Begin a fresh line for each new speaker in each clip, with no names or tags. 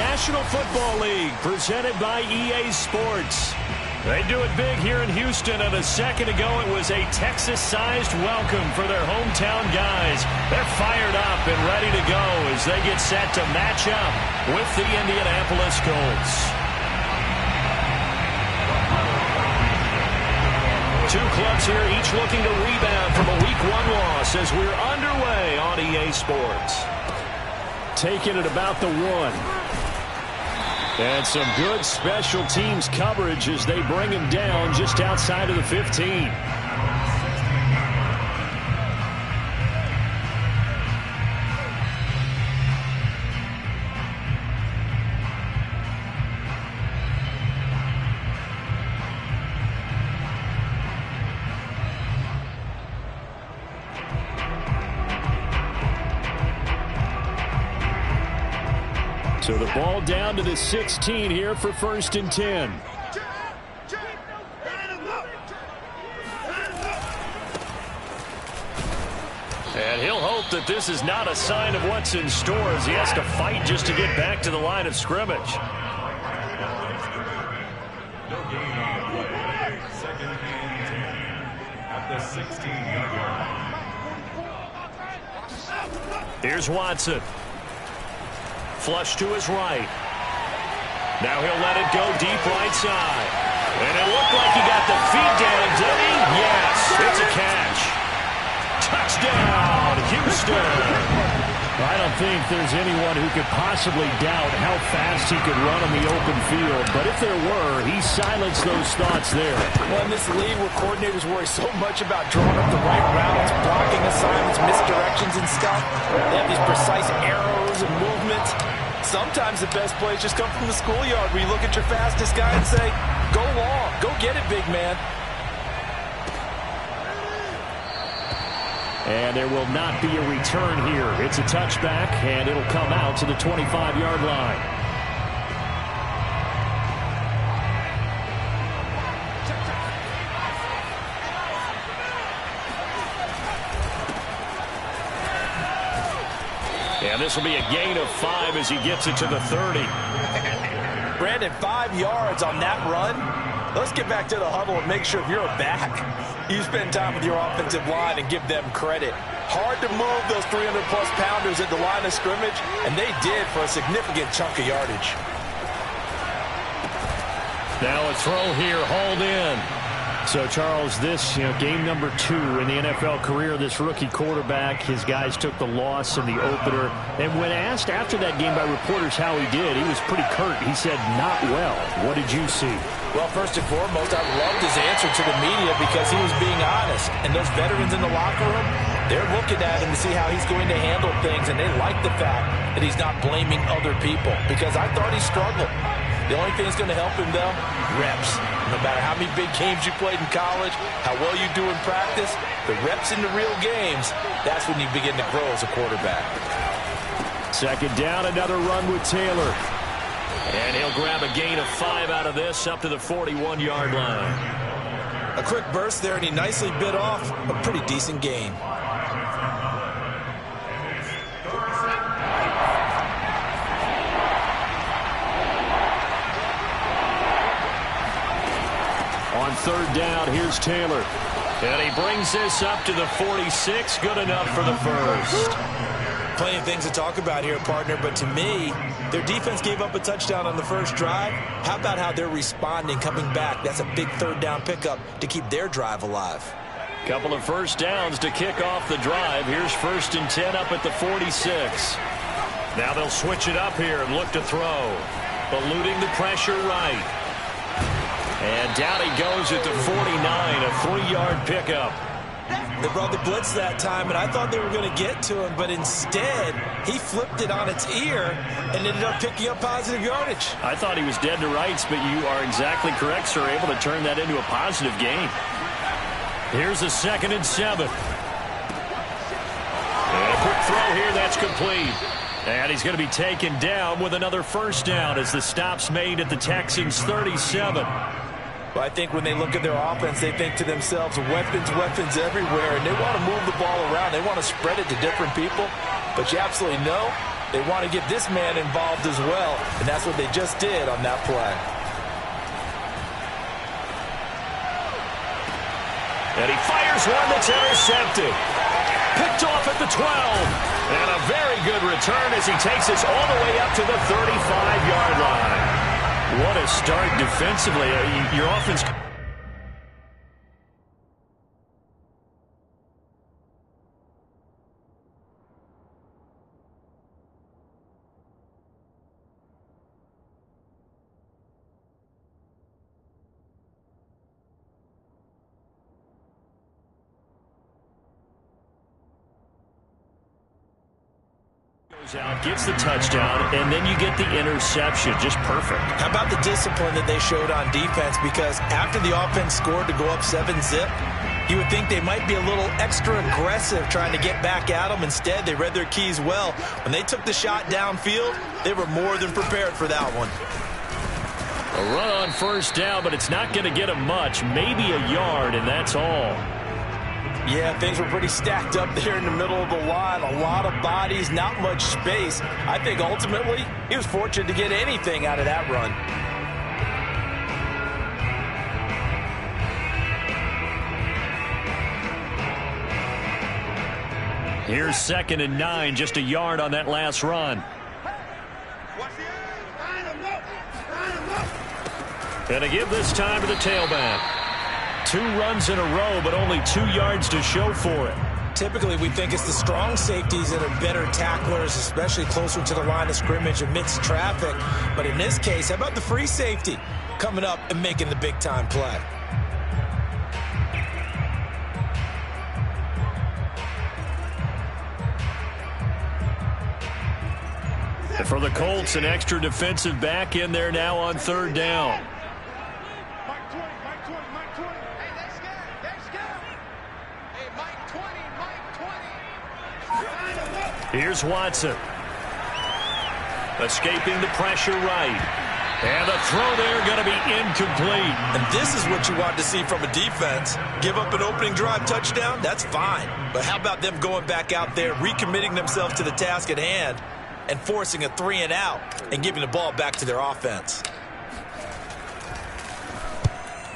National Football League, presented by EA Sports. They do it big here in Houston, and a second ago it was a Texas-sized welcome for their hometown guys. They're fired up and ready to go as they get set to match up with the Indianapolis Colts. Two clubs here, each looking to rebound from a Week 1 loss as we're underway on EA Sports. Taking it about the 1. And some good special teams coverage as they bring him down just outside of the 15. So the ball down to the 16 here for 1st and 10. And he'll hope that this is not a sign of what's in store as he has to fight just to get back to the line of scrimmage.
Second and 10 at the 16-yard line.
Here's Watson. Flush to his right. Now he'll let it go deep right side. And it looked like he got the feet down, did he? Yes, it's a catch. Touchdown, Houston.
I don't think there's anyone who could possibly doubt how fast he could run on the open field. But if there were, he silenced those thoughts there.
Well, in this league where coordinators worry so much about drawing up the right routes, blocking assignments, misdirections and stuff, they have these precise arrows and movements. Sometimes the best plays just come from the schoolyard where you look at your fastest guy and say, go long, go get it, big man.
And there will not be a return here. It's a touchback, and it'll come out to the 25-yard line.
And this will be a gain of 5 as he gets it to the 30.
Brandon, 5 yards on that run. Let's get back to the huddle and make sure if you're a back, you spend time with your offensive line and give them credit. Hard to move those 300-plus pounders at the line of scrimmage, and they did for a significant chunk of yardage.
Now a throw here, hauled in.
So, Charles, this, game number 2 in the NFL career, this rookie quarterback, his guys took the loss in the opener. And when asked after that game by reporters how he did, he was pretty curt. He said, not well. What did you see?
Well, first and foremost, I loved his answer to the media because he was being honest. And those veterans in the locker room, they're looking at him to see how he's going to handle things. And they like the fact that he's not blaming other people because I thought he struggled. The only thing that's going to help him, though, reps. No matter how many big games you played in college, how well you do in practice, the reps in the real games, that's when you begin to grow as a quarterback.
Second down, another run with Taylor. And he'll grab a gain of 5 out of this up to the 41-yard line.
A quick burst there, and he nicely bit off a pretty decent gain.
On third down, here's Taylor. And he brings this up to the 46. Good enough for the first.
Plenty of things to talk about here, partner, but to me, their defense gave up a touchdown on the first drive. How about how they're responding, coming back? That's a big third down pickup to keep their drive alive.
Couple of first downs to kick off the drive. Here's 1st and 10 up at the 46. Now they'll switch it up here and look to throw. Eluding the pressure right. And down he goes at the 49, a 3-yard pickup.
They brought the blitz that time, and I thought they were going to get to him, but instead, he flipped it on its ear and ended up picking up positive yardage.
I thought he was dead to rights, but you are exactly correct, sir, able to turn that into a positive gain. Here's a 2nd and 7. And a quick throw here, that's complete. And he's going to be taken down with another first down as the stop's made at the Texans' 37.
But I think when they look at their offense, they think to themselves, weapons, weapons everywhere, and they want to move the ball around. They want to spread it to different people. But you absolutely know They want to get this man involved as well, and that's what they just did on that play.
And he fires one that's intercepted. Picked off at the 12. And a very good return as he takes us all the way up to the 35-yard line. What a start defensively. Your offense... out, gets the touchdown, and then you get the interception. Just perfect.
How about the discipline that they showed on defense? Because after the offense scored to go up 7-zip, you would think they might be a little extra aggressive trying to get back at them. Instead, they read their keys well. When they took the shot downfield, they were more than prepared for that one.
A run on first down, but it's not going to get them much. Maybe a yard, and that's all.
Yeah, things were pretty stacked up there in the middle of the line. A lot of bodies, not much space. I think ultimately he was fortunate to get anything out of that run.
Here's 2nd and 9, just a yard on that last run. And to give this time to the tailback. 2 runs in a row, but only 2 yards to show for it.
Typically, we think it's the strong safeties that are better tacklers, especially closer to the line of scrimmage amidst traffic. But in this case, how about the free safety coming up and making the big-time play?
And for the Colts, an extra defensive back in there now on 3rd down. Here's Watson. Escaping the pressure right. And the throw there going to be incomplete.
And this is what you want to see from a defense. Give up an opening drive touchdown, that's fine. But how about them going back out there, recommitting themselves to the task at hand, and forcing a 3-and-out and giving the ball back to their offense.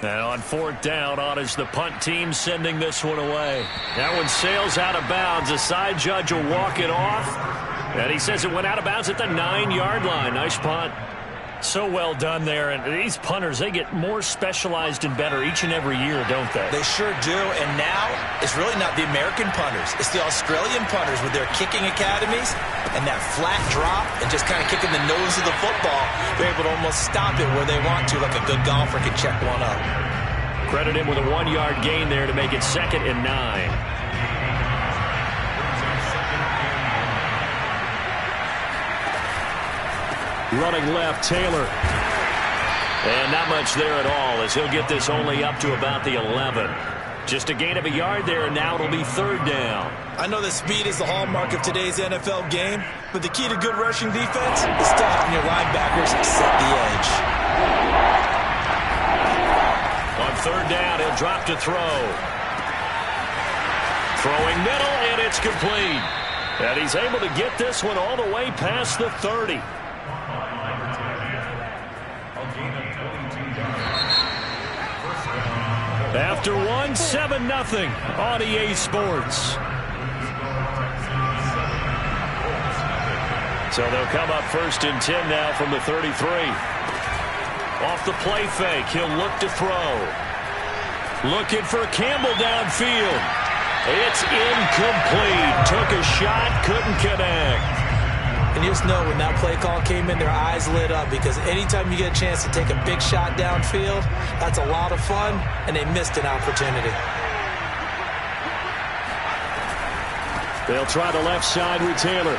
And on 4th down, on is the punt team sending this one away. That one sails out of bounds. The side judge will walk it off. And he says it went out of bounds at the 9-yard line. Nice punt. So well done there. And these punters, they get more specialized and better each and every year, don't they?
They sure do. And now it's really not the American punters. It's the Australian punters with their kicking academies and that flat drop and just kind of kicking the nose of the football. They're able to almost stop it where they want to, like a good golfer can check one up.
Credit him with a 1-yard gain there to make it 2nd and 9. Running left, Taylor. And not much there at all as he'll get this only up to about the 11. Just a gain of a yard there, and now it'll be 3rd down.
I know that speed is the hallmark of today's NFL game, but the key to good rushing defense is still having your linebackers set the edge.
On 3rd down, he'll drop to throw. Throwing middle, and it's complete. And he's able to get this one all the way past the 30. After 7-0 on EA Sports. So they'll come up 1st and 10 now from the 33. Off the play fake, he'll look to throw. Looking for Campbell downfield. It's incomplete. Took a shot, couldn't connect.
And you just know when that play call came in, their eyes lit up because anytime you get a chance to take a big shot downfield, that's a lot of fun, and they missed an opportunity.
They'll try the left side with Taylor.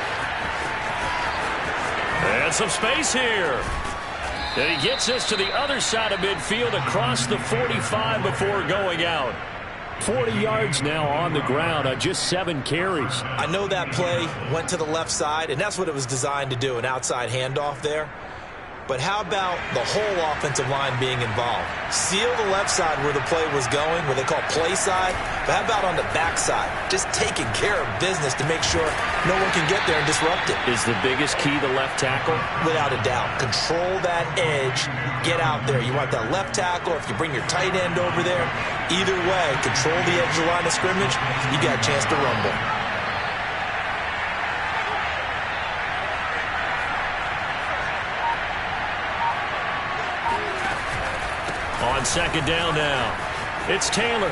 And some space here. And he gets us to the other side of midfield across the 45 before going out. 40 yards now on the ground on just 7 carries.
I know that play went to the left side, and that's what it was designed to do, an outside handoff there. But how about the whole offensive line being involved? Seal the left side where the play was going, where they call play side. But how about on the back side? Just taking care of business to make sure no one can get there and disrupt it.
Is the biggest key the left tackle?
Without a doubt. Control that edge. Get out there. You want that left tackle. If you bring your tight end over there, either way, control the edge of the line of scrimmage, you got a chance to rumble.
On second down now, it's Taylor.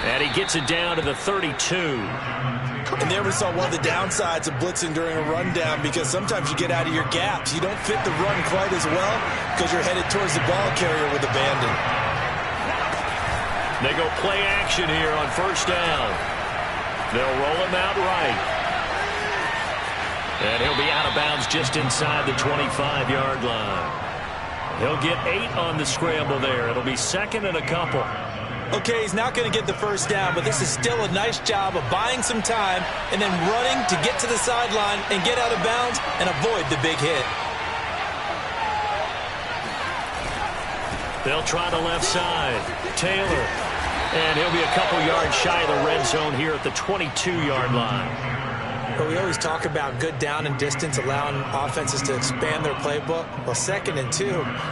And he gets it down to the 32.
And there we saw one of the downsides of blitzing during a rundown, because sometimes you get out of your gaps. You don't fit the run quite as well because you're headed towards the ball carrier with abandon.
They go play action here on first down. They'll roll him out right. And he'll be out of bounds just inside the 25-yard line. He'll get 8 on the scramble there. It'll be second and a couple.
Okay, he's not going to get the first down, but this is still a nice job of buying some time and then running to get to the sideline and get out of bounds and avoid the big hit.
They'll try the left side. Taylor. And he'll be a couple yards shy of the red zone here at the 22-yard line.
But we always talk about good down and distance, allowing offenses to expand their playbook. Well, 2nd and 2,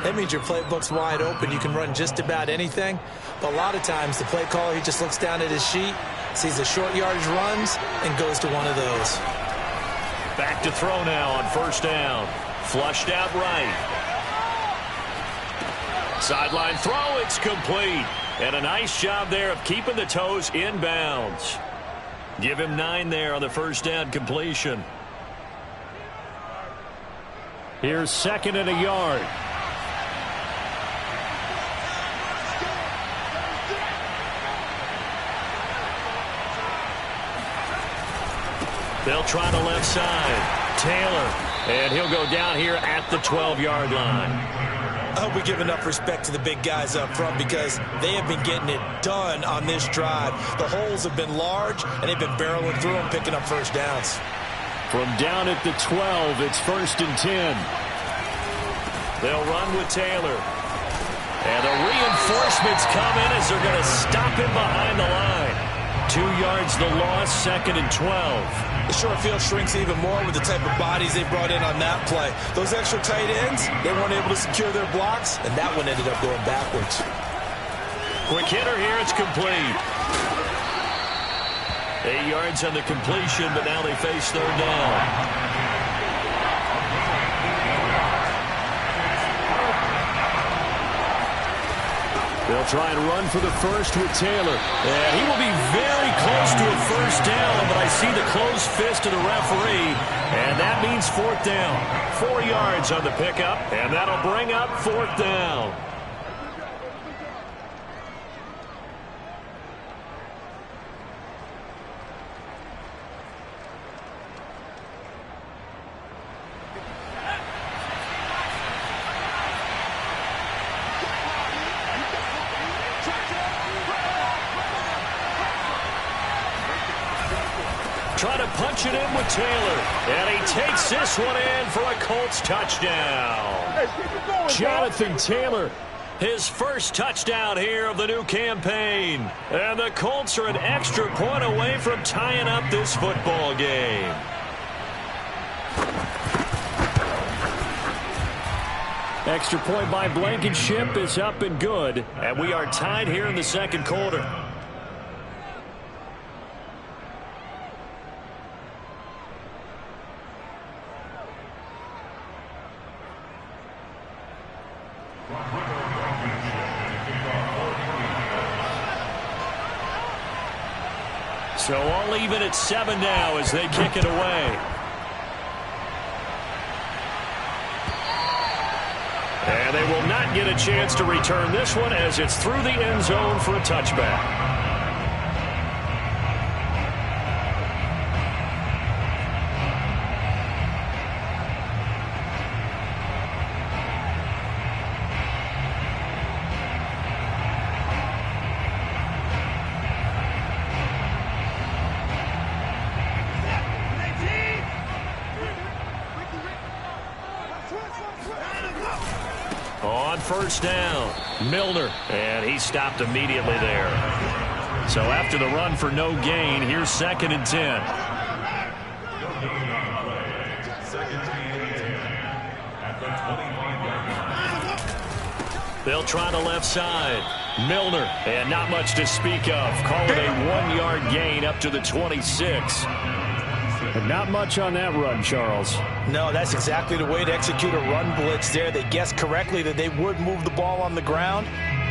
that means your playbook's wide open. You can run just about anything. But a lot of times, the play caller, he just looks down at his sheet, sees the short yardage runs, and goes to one of those.
Back to throw now on first down. Flushed out right. Sideline throw, it's complete. And a nice job there of keeping the toes in bounds. Give him 9 there on the first down completion. Here's second and a yard. They'll try the left side. Taylor. And he'll go down here at the 12-yard line.
I hope we give enough respect to the big guys up front, because they have been getting it done on this drive. The holes have been large, and they've been barreling through them, picking up first downs.
From down at the 12, it's 1st and 10. They'll run with Taylor. And the reinforcements come in as they're going to stop him behind the line. 2 yards the loss, 2nd and 12.
The short field shrinks even more with the type of bodies they brought in on that play. Those extra tight ends, they weren't able to secure their blocks, and that one ended up going backwards.
Quick hitter here, it's complete. 8 yards on the completion, but now they face third down. They'll try and run for the first with Taylor. And he will be very close to a first down, but I see the closed fist of the referee, and that means 4th down. 4 yards on the pickup, and that'll bring up 4th down. Try to punch it in with Taylor. And he takes this one in for a Colts touchdown. Jonathan Taylor, his first touchdown here of the new campaign. And the Colts are an extra point away from tying up this football game. Extra point by Blankenship is up and good. And we are tied here in the second quarter. So all even at 7 now as they kick it away. And they will not get a chance to return this one as it's through the end zone for a touchback. first down. Milner, and he stopped immediately there. So after the run for no gain, here's 2nd and 10. They'll try the left side. Milner, and not much to speak of. Call it a 1-yard gain up to the 26.
And not much on that run, Charles.
No, that's exactly the way to execute a run blitz there. They guessed correctly that they would move the ball on the ground,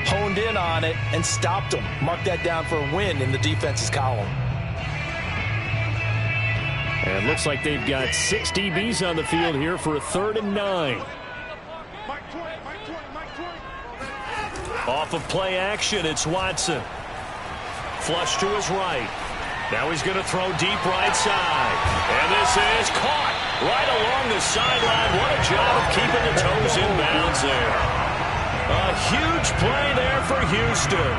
honed in on it, and stopped them. Mark that down for a win in the defense's column.
And it looks like they've got 6 DBs on the field here for a 3rd and 9.
Off of play action, it's Watson. Flush to his right. Now he's going to throw deep right side. And this is caught right along the sideline. What a job of keeping the toes in bounds there. A huge play there for Houston.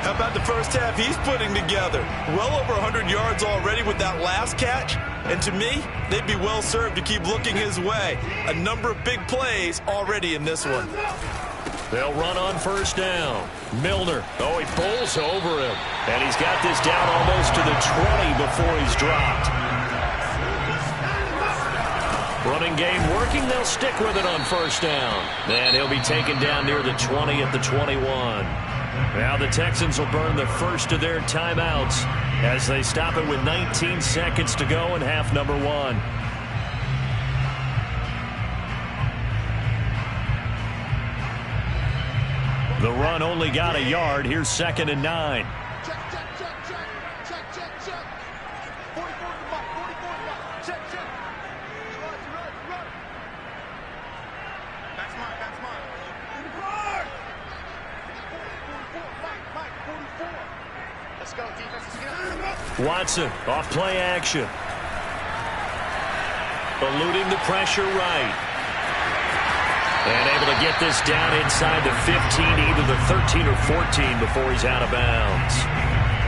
How about the first half he's putting together? Well over 100 yards already with that last catch. And to me, they'd be well served to keep looking his way. A number of big plays already in this one.
They'll run on first down. Milner. Oh, he bowls over him. And he's got this down almost to the 20 before he's dropped. Running game working. They'll stick with it on first down. And he'll be taken down near the 20 at the 21. Now the Texans will burn the first of their timeouts as they stop it with 19 seconds to go in half number 1. The run only got a yard. Here's 2nd and 9.
Check. 44 check. Run. That's mine. 44. Let's go, defense.
Watson off play action. Eluding the pressure right. And able to get this down inside the 15, either the 13 or 14 before he's out of bounds.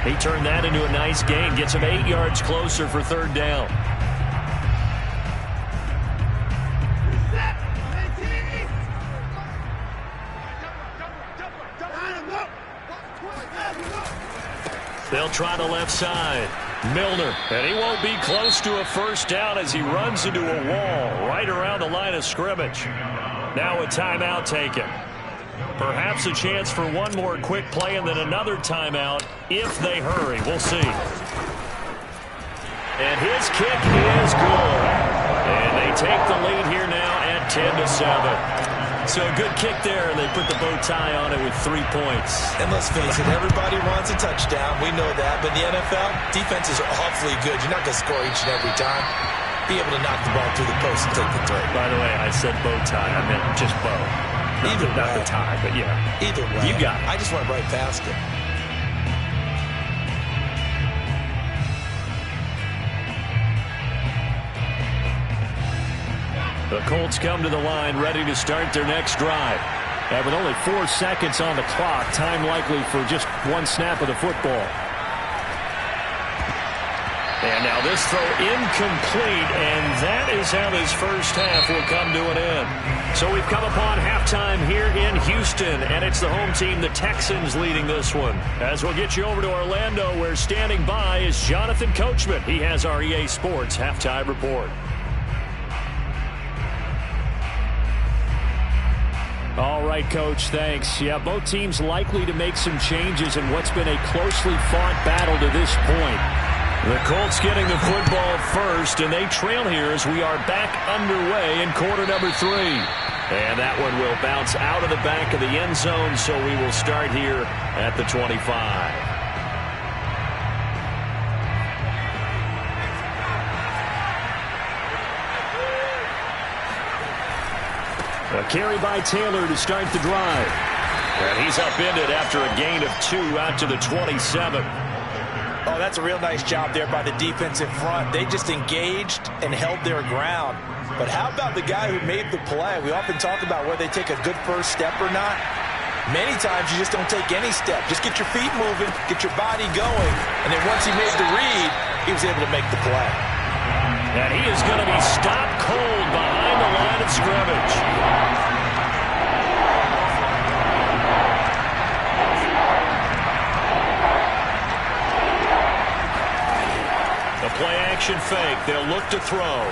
He turned that into a nice gain. Gets him 8 yards closer for 3rd down. They'll try the left side. Milner, and he won't be close to a first down as he runs into a wall right around the line of scrimmage. Now a timeout taken. Perhaps a chance for one more quick play and then another timeout if they hurry. We'll see. And his kick is good. And they take the lead here now at 10-7. So a good kick there, and they put the bow tie on it with 3 points.
And let's face it, everybody wants a touchdown. We know that. But in the NFL, defenses are awfully good. You're not going to score each and every time. Be able to knock the ball through the post and take the throw.
By the way, I said bow tie. I meant just bow. Not the tie, but yeah.
Either way.
You got it.
I just went right past it.
The Colts come to the line ready to start their next drive. And with only 4 seconds on the clock, time likely for just one snap of the football. And now this throw incomplete, and that is how this first half will come to an end. So we've come upon halftime here in Houston, and it's the home team, the Texans, leading this one. As we'll get you over to Orlando, where standing by is Jonathan Coachman. He has our EA Sports halftime report. All right, Coach, thanks. Yeah, both teams likely to make some changes in what's been a closely fought battle to this point. The Colts getting the football first, and they trail here as we are back underway in quarter number 3. And that one will bounce out of the back of the end zone, so we will start here at the 25. A carry by Taylor to start the drive. And he's upended after a gain of 2 out to the 27.
Oh, that's a real nice job there by the defense in front. They just engaged and held their ground. But how about the guy who made the play? We often talk about whether they take a good first step or not. Many times you just don't take any step. Just get your feet moving, get your body going. And then once he made the read, he was able to make the play.
And he is going to be stopped cold behind the line of scrimmage. Play-action fake. They'll look to throw.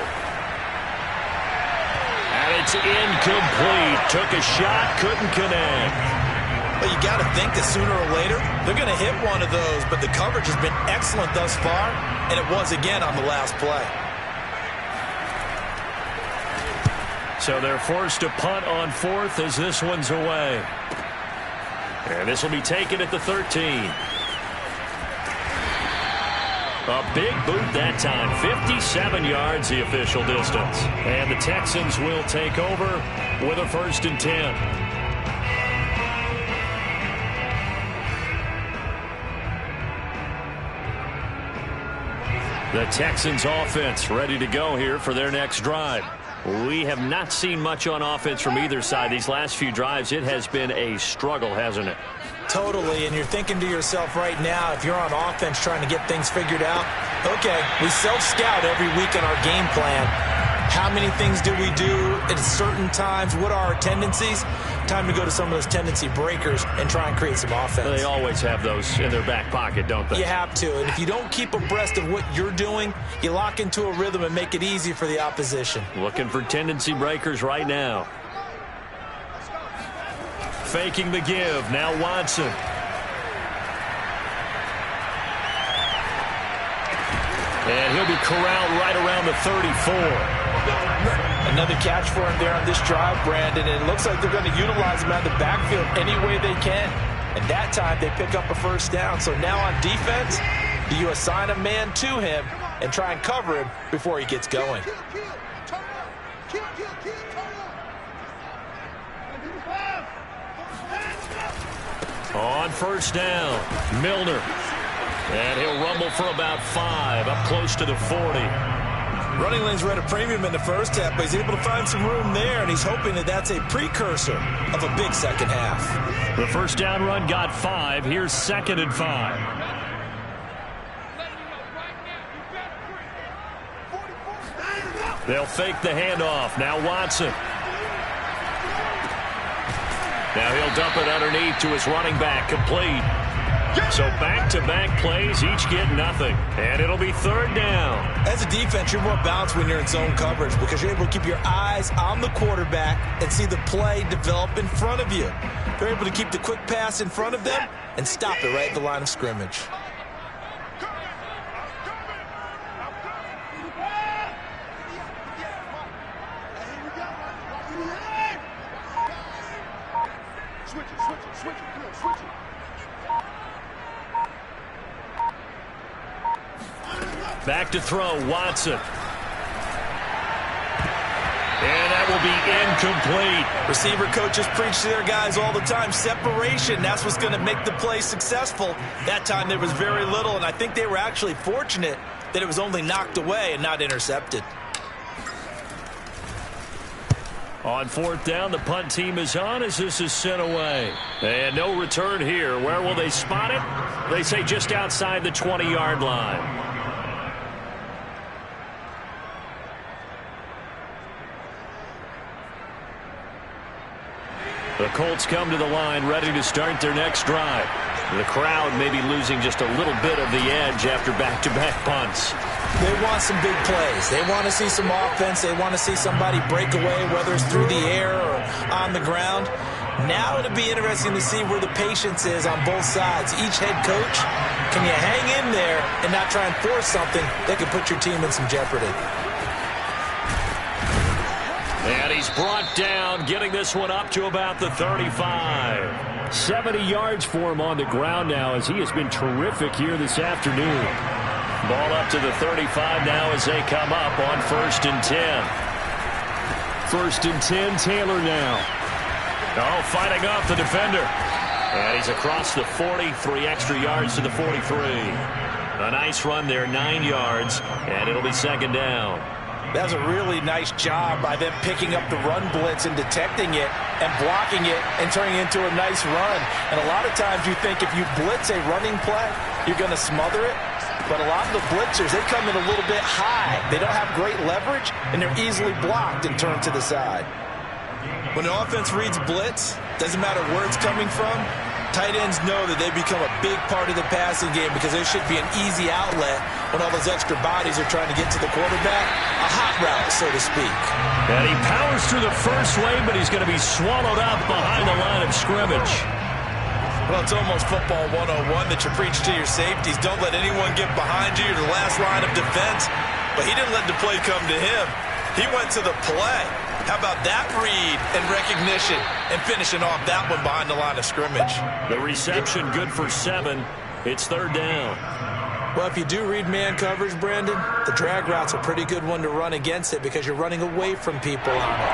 And it's incomplete. Took a shot, couldn't connect.
Well, you got to think that sooner or later, they're going to hit one of those, but the coverage has been excellent thus far, and it was again on the last play.
So they're forced to punt on fourth as this one's away. And this will be taken at the 13. A big boot that time. 57 yards the official distance. And the Texans will take over with a 1st and 10. The Texans offense ready to go here for their next drive. We have not seen much on offense from either side. These last few drives, it has been a struggle, hasn't it?
Totally, and you're thinking to yourself right now, if you're on offense trying to get things figured out, okay, we self-scout every week in our game plan. How many things do we do at certain times? What are our tendencies? Time to go to some of those tendency breakers and try and create some offense.
They always have those in their back pocket, don't they?
You have to, and if you don't keep abreast of what you're doing, you lock into a rhythm and make it easy for the opposition.
Looking for tendency breakers right now. Faking the give. Now Watson. And he'll be corralled right around the 34.
Another catch for him there on this drive, Brandon, and it looks like they're going to utilize him out of the backfield any way they can. And that time they pick up a 1st down. So now on defense, do you assign a man to him and try and cover him before he gets going?
On 1st down, Milner. And he'll rumble for about 5, up close to the 40.
Running lanes were at a premium in the first half, but he's able to find some room there, and he's hoping that that's a precursor of a big second half.
The 1st down run got 5. Here's 2nd and 5. They'll fake the handoff. Now Watson. Now he'll dump it underneath to his running back. Complete. So back-to-back plays, each get nothing. And it'll be 3rd down.
As a defense, you're more balanced when you're in zone coverage because you're able to keep your eyes on the quarterback and see the play develop in front of you. They're able to keep the quick pass in front of them and stop it right at the line of scrimmage.
Back to throw, Watson. And that will be incomplete.
Receiver coaches preach to their guys all the time. Separation, that's what's going to make the play successful. That time there was very little, and I think they were actually fortunate that it was only knocked away and not intercepted.
On 4th down, the punt team is on as this is sent away. And no return here. Where will they spot it? They say just outside the 20-yard line. The Colts come to the line ready to start their next drive. The crowd may be losing just a little bit of the edge after back-to-back punts.
They want some big plays. They want to see some offense. They want to see somebody break away, whether it's through the air or on the ground. Now it'll be interesting to see where the patience is on both sides. Each head coach, can you hang in there and not try and force something that could put your team in some jeopardy?
And he's brought down, getting this one up to about the 35. 70 yards for him on the ground now as he has been terrific here this afternoon. Ball up to the 35 now as they come up on 1st and 10. 1st and 10, Taylor now. Oh, fighting off the defender. And he's across the 40, 3 extra yards to the 43. A nice run there, 9 yards, and it'll be 2nd down.
That was a really nice job by them picking up the run blitz and detecting it and blocking it and turning it into a nice run. And a lot of times you think if you blitz a running play, you're going to smother it. But a lot of the blitzers, they come in a little bit high. They don't have great leverage, and they're easily blocked and turned to the side.
When the offense reads blitz, doesn't matter where it's coming from, Tight ends know that they become a big part of the passing game because there should be an easy outlet when all those extra bodies are trying to get to the quarterback. A hot route, so to speak.
And he powers through the first wave, but he's going to be swallowed up behind the line of scrimmage.
Well, it's almost football 101 that you preach to your safeties. Don't let anyone get behind you. You're the last line of defense. But he didn't let the play come to him. He went to the play. How about that read and recognition and finishing off that one behind the line of scrimmage?
The reception good for 7. It's third down.
Well, if you do read man coverage, Brandon, the drag route's a pretty good one to run against it because you're running away from people on it.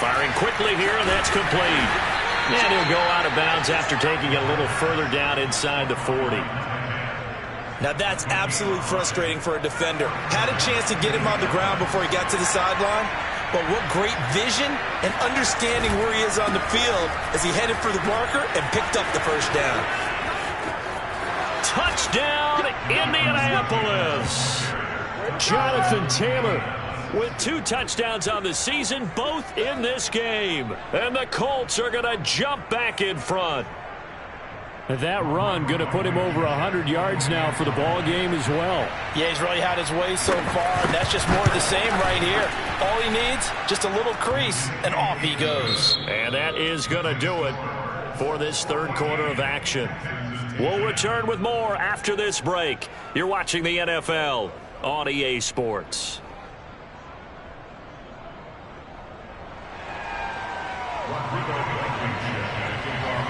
Firing quickly here, and that's complete. And he'll go out of bounds after taking it a little further down inside the 40.
Now that's absolutely frustrating for a defender. Had a chance to get him on the ground before he got to the sideline, but what great vision and understanding where he is on the field as he headed for the marker and picked up the first down.
Touchdown, Indianapolis. Jonathan Taylor with 2 touchdowns on the season, both in this game. And the Colts are going to jump back in front.
That run going to put him over 100 yards now for the ball game as well.
Yeah, he's really had his way so far, and that's just more of the same right here. All he needs, just a little crease, and off he goes.
And that is going to do it for this third quarter of action. We'll return with more after this break. You're watching the NFL on EA Sports.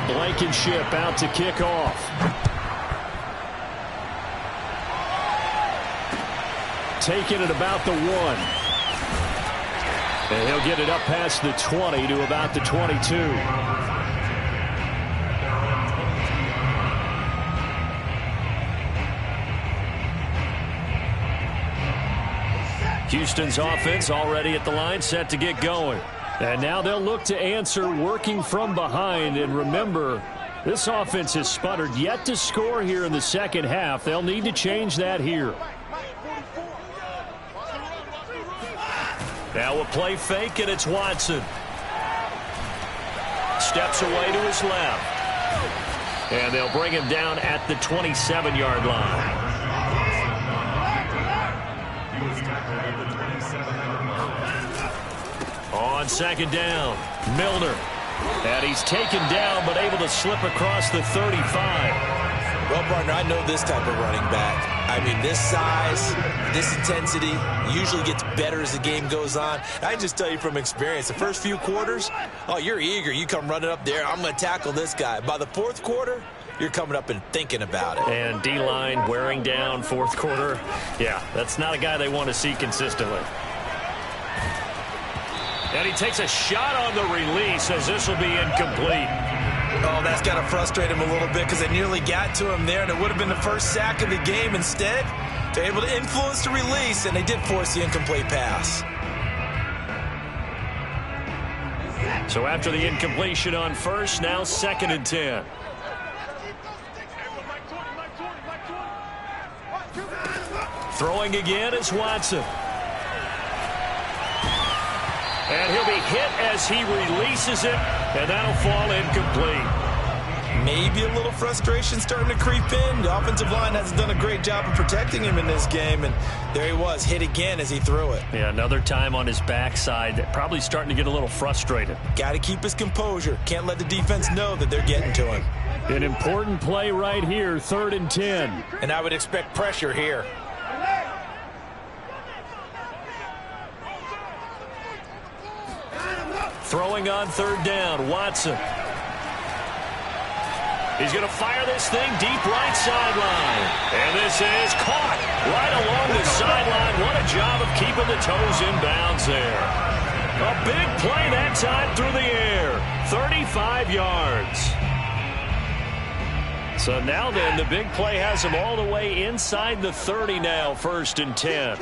Blankenship out to kick off. Taking it about the 1. And he'll get it up past the 20 to about the 22.
Houston's offense already at the line, set to get going.
And now they'll look to answer working from behind. And remember, this offense has sputtered yet to score here in the second half. They'll need to change that here.
Now a play fake, and it's Watson. Steps away to his left. And they'll bring him down at the 27-yard line. On second down, Milner. And he's taken down, but able to slip across the 35.
Well, partner, I know this type of running back. I mean, this size, this intensity usually gets better as the game goes on. I can just tell you from experience, the first few quarters, oh, you're eager. You come running up there, I'm going to tackle this guy. By the fourth quarter, you're coming up and thinking about it.
And D-line wearing down fourth quarter. Yeah, that's not a guy they want to see consistently. And he takes a shot on the release as this will be incomplete.
Oh, that's got to frustrate him a little bit because they nearly got to him there, and it would have been the first sack of the game. Instead, they're able to influence the release, and they did force the incomplete pass.
So after the incompletion on first, now 2nd and 10. Throwing again is Watson. And he'll be hit as he releases it, and that'll fall incomplete.
Maybe a little frustration starting to creep in. The offensive line hasn't done a great job of protecting him in this game, and there he was, hit again as he threw it.
Yeah, another time on his backside, probably starting to get a little frustrated.
Got to keep his composure. Can't let the defense know that they're getting to him.
An important play right here, 3rd and 10.
And I would expect pressure here.
Throwing on 3rd down, Watson. He's going to fire this thing deep right sideline. And this is caught right along the sideline. What a job of keeping the toes in bounds there. A big play that time through the air. 35 yards. So now then, the big play has him all the way inside the 30 now, 1st and 10.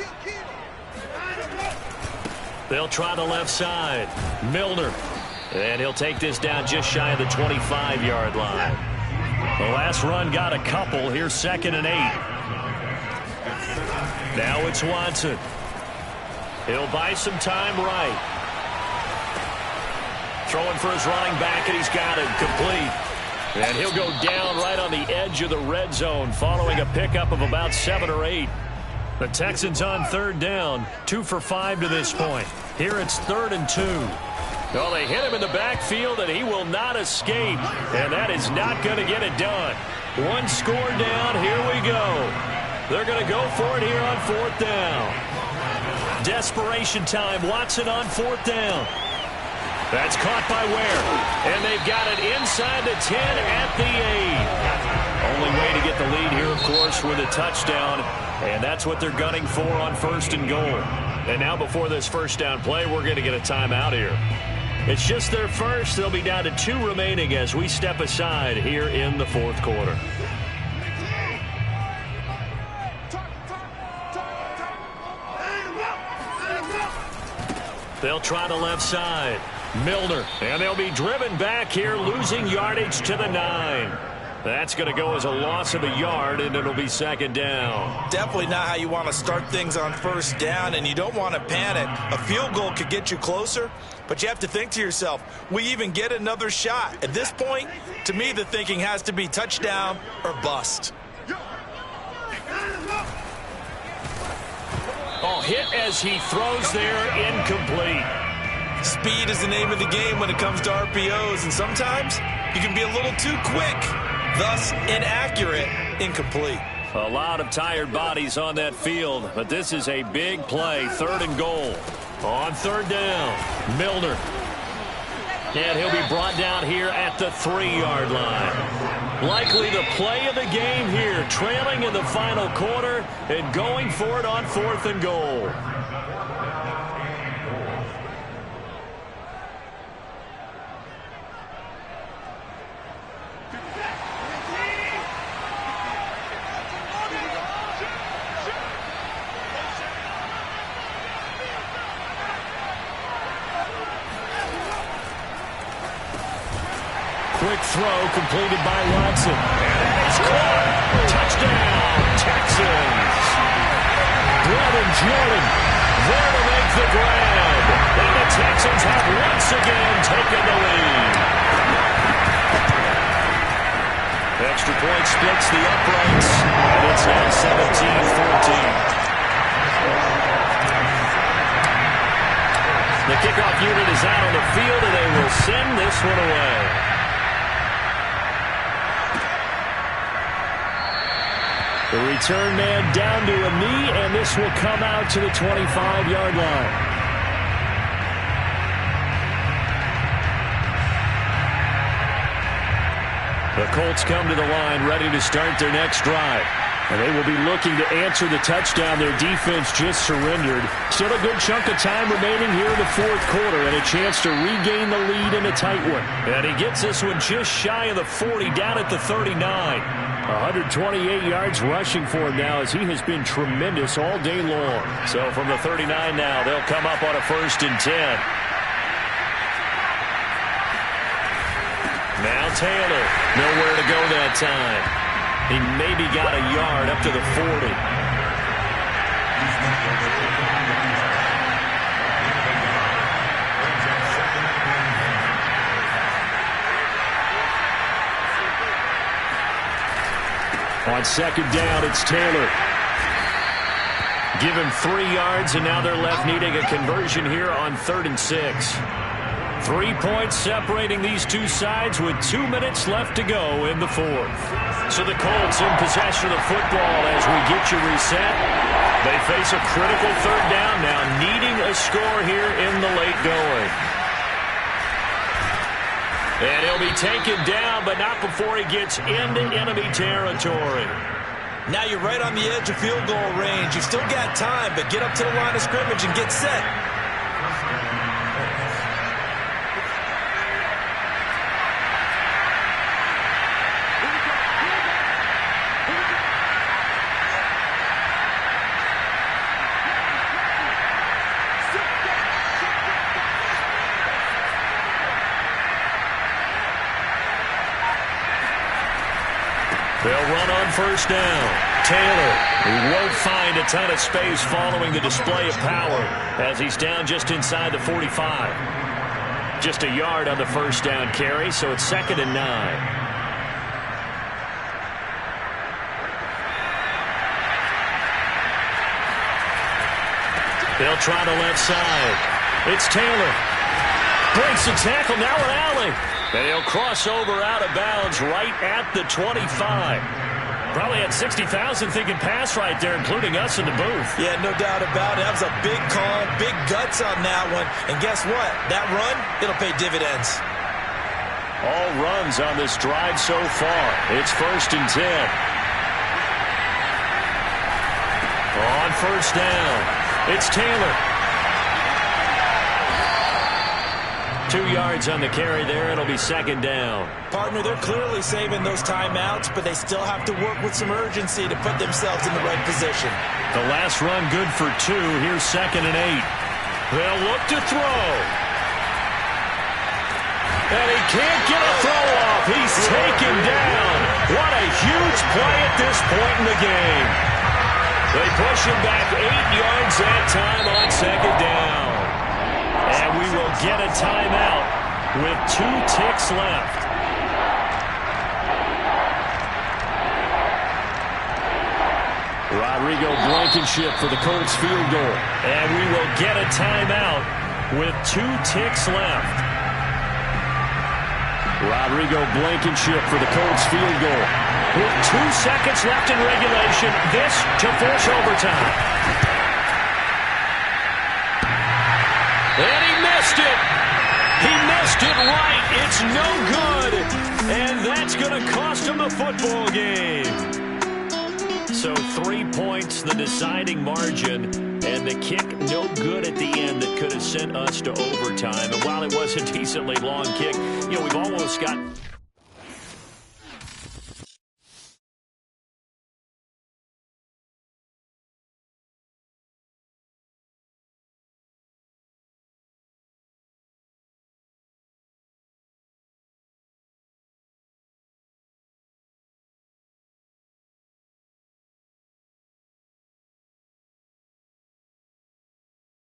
They'll try the left side. Milner. And he'll take this down just shy of the 25-yard line. The last run got a couple. Here's 2nd and 8. Now it's Watson. He'll buy some time right. Throwing for his running back, and he's got it complete. And he'll go down right on the edge of the red zone following a pickup of about 7 or 8. The Texans on 3rd down, 2 for 5 to this point. Here it's 3rd and 2. Well, they hit him in the backfield, and he will not escape. And that is not going to get it done. 1 score down. Here we go. They're going to go for it here on 4th down. Desperation time. Watson on 4th down. That's caught by Ware. And they've got it inside the 10 at the 8. Only way to get the lead here, of course, with a touchdown. And that's what they're gunning for on 1st and goal. And now before this first down play, we're going to get a timeout here. It's just their first. They'll be down to 2 remaining as we step aside here in the 4th quarter. They'll try the left side. Milner. And they'll be driven back here, losing yardage to the 9. That's going to go as a loss of a yard, and it'll be 2nd down.
Definitely not how you want to start things on 1st down, and you don't want to panic. A field goal could get you closer, but you have to think to yourself, we even get another shot. At this point, to me, the thinking has to be touchdown or bust.
Oh, hit as he throws there, incomplete.
Speed is the name of the game when it comes to RPOs, and sometimes you can be a little too quick, thus inaccurate, incomplete.
A lot of tired bodies on that field, but this is a big play, 3rd and goal. On 3rd down, Milner. And he'll be brought down here at the 3-yard line. Likely the play of the game here, trailing in the final quarter and going for it on 4th and goal. Quick throw completed by Watson. And that is caught. Touchdown, Texans. Brevin Jordan there to make the grab. And the Texans have once again taken the lead. Extra point splits the uprights. And it's now 17-14. The kickoff unit is out on the field, and they will send this one away. The return man down to a knee, and this will come out to the 25-yard line. The Colts come to the line ready to start their next drive. And they will be looking to answer the touchdown their defense just surrendered. Still a good chunk of time remaining here in the 4th quarter and a chance to regain the lead in a tight one. And he gets this one just shy of the 40, down at the 39. 128 yards rushing for him now as he has been tremendous all day long. So from the 39 now, they'll come up on a 1st and 10. Now Taylor, nowhere to go that time. He maybe got a yard up to the 40. On 2nd down, it's Taylor. Give him 3 yards, and now they're left needing a conversion here on 3rd and 6. 3 points separating these two sides with 2 minutes left to go in the 4th. So the Colts in possession of the football as we get you reset. They face a critical 3rd down now, needing a score here in the late going. And he'll be taken down, but not before he gets into enemy territory.
Now you're right on the edge of field goal range. You've still got time, but get up to the line of scrimmage and get set.
They'll run on 1st down. Taylor, who won't find a ton of space following the display of power as he's down just inside the 45. Just a yard on the first down carry, so it's 2nd and 9. They'll try the left side. It's Taylor. Breaks the tackle, now an alley. And he'll cross over out of bounds right at the 25. Probably had 60,000 thinking pass right there, including us in the booth.
Yeah, no doubt about it. That was a big call, big guts on that one. And guess what? That run, it'll pay dividends.
All runs on this drive so far. It's 1st and 10. On first down, it's Taylor. 2 yards on the carry there. It'll be 2nd down.
Partner, they're clearly saving those timeouts, but they still have to work with some urgency to put themselves in the right position.
The last run good for 2. Here's 2nd and 8. They'll look to throw. And he can't get a throw off. He's taken down. What a huge play at this point in the game. They push him back 8 yards that time on 2nd down. And we will get a timeout with 2 ticks left. Rodrigo Blankenship for the Colts field goal. And we will get a timeout with 2 ticks left. Rodrigo Blankenship for the Colts field goal. With 2 seconds left in regulation, this to force overtime. And he missed it. He missed it right. It's no good. And that's going to cost him the football game. So 3 points, the deciding margin. And the kick no good at the end that could have sent us to overtime. And while it was a decently long kick, we've almost got